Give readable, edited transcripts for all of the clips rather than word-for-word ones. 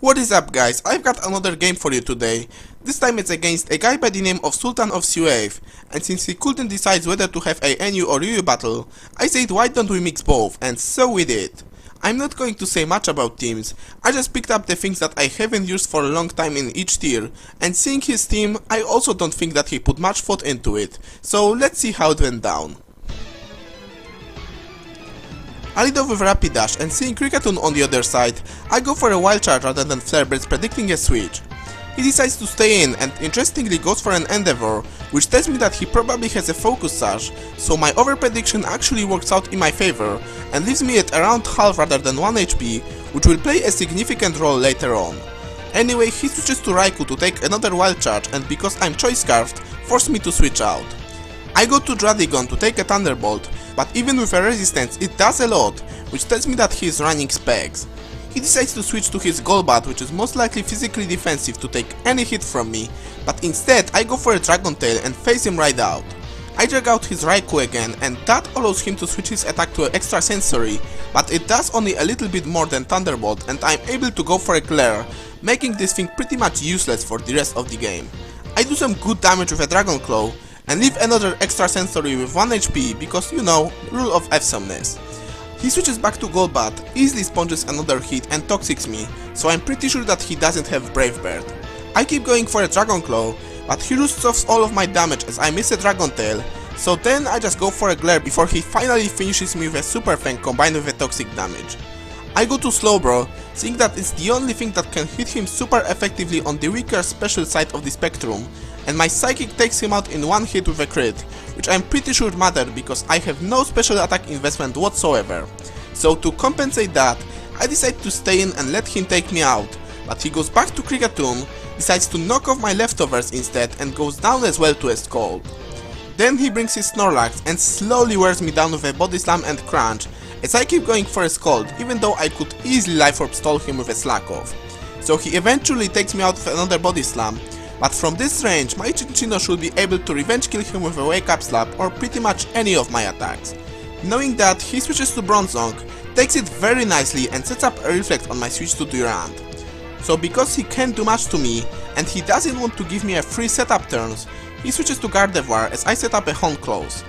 What is up, guys? I've got another game for you today. This time it's against a guy by the name of Sultan of Suave, and since he couldn't decide whether to have a NU or UU battle, I said why don't we mix both, and so we did. I'm not going to say much about teams, I just picked up the things that I haven't used for a long time in each tier, and seeing his team, I also don't think that he put much thought into it, so let's see how it went down. I lead off with Rapid Dash, and seeing WoJtOn on the other side, I go for a wild charge rather than Flare Blitz, predicting a switch. He decides to stay in and interestingly goes for an Endeavor, which tells me that he probably has a Focus Sash, so my over prediction actually works out in my favor and leaves me at around half rather than 1 HP, which will play a significant role later on. Anyway, he switches to Raikou to take another wild charge, and because I'm Choice Scarfed, forced me to switch out. I go to Dradigon to take a Thunderbolt, but even with a resistance it does a lot, which tells me that he is running specs. He decides to switch to his Golbat, which is most likely physically defensive to take any hit from me, but instead I go for a Dragon Tail and face him right out. I drag out his Raikou again, and that allows him to switch his attack to Extra Sensory, but it does only a little bit more than Thunderbolt, and I'm able to go for a Glare, making this thing pretty much useless for the rest of the game. I do some good damage with a Dragon Claw, and leave another Extra Sensory with 1 HP because, you know, rule of awesomeness. He switches back to Golbat, easily sponges another hit and Toxics me, so I'm pretty sure that he doesn't have Brave Bird. I keep going for a Dragon Claw, but he roosts off all of my damage as I miss a Dragon Tail, so then I just go for a Glare before he finally finishes me with a Super Fang combined with a Toxic damage. I go to Slowbro, seeing that it's the only thing that can hit him super effectively on the weaker special side of the spectrum, and my Psychic takes him out in one hit with a crit, which I'm pretty sure mattered because I have no special attack investment whatsoever. So to compensate that, I decide to stay in and let him take me out, but he goes back to WoJtOn, decides to knock off my leftovers instead and goes down as well to a Scald. Then he brings his Snorlax and slowly wears me down with a Body Slam and Crunch, as I keep going for a Scald even though I could easily Life Orb stall him with a Slack Off. So he eventually takes me out with another Body Slam, but from this range my Chinchino should be able to revenge kill him with a Wake Up Slap or pretty much any of my attacks. Knowing that, he switches to Bronzong, takes it very nicely and sets up a Reflect on my switch to Durant. So because he can't do much to me and he doesn't want to give me a free setup turns, he switches to Gardevoir as I set up a Home Close.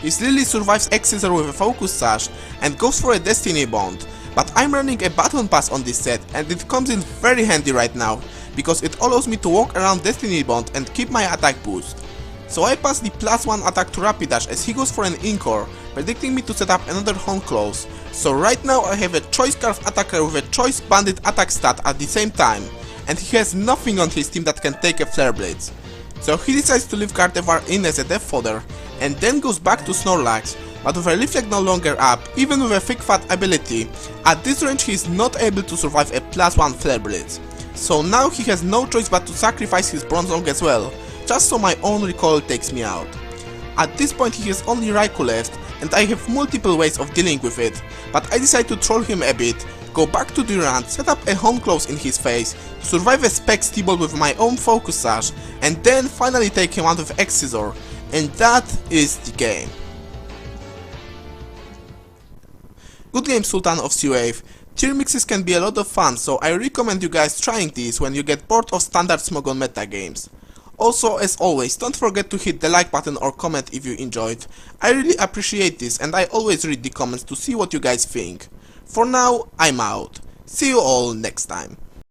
His Lily survives X-Scissor with a Focus Sash and goes for a Destiny Bond, but I'm running a Baton Pass on this set and it comes in very handy right now, because it allows me to walk around Destiny Bond and keep my attack boost. So I pass the +1 attack to Rapidash as he goes for an Inkor, predicting me to set up another Home Close. So right now I have a Choice Scarf attacker with a Choice Bandit attack stat at the same time, and he has nothing on his team that can take a Flare Blitz. So he decides to leave Gardevoir in as a death fodder, and then goes back to Snorlax, but with a Reflect no longer up, even with a Thick Fat ability, at this range he is not able to survive a +1 Flare Blitz. So now he has no choice but to sacrifice his Bronzong as well, just so my own recoil takes me out. At this point he has only Raikou left, and I have multiple ways of dealing with it, but I decide to troll him a bit, go back to Durant, set up a Home Close in his face, survive a Specs T-Ball with my own Focus Sash, and then finally take him out with X-Scissor, and that is the game. Good game, Sultan of Suave. Tier mixes can be a lot of fun, so I recommend you guys trying these when you get bored of standard Smogon meta games. Also, as always, don't forget to hit the like button or comment if you enjoyed. I really appreciate this and I always read the comments to see what you guys think. For now, I'm out. See you all next time.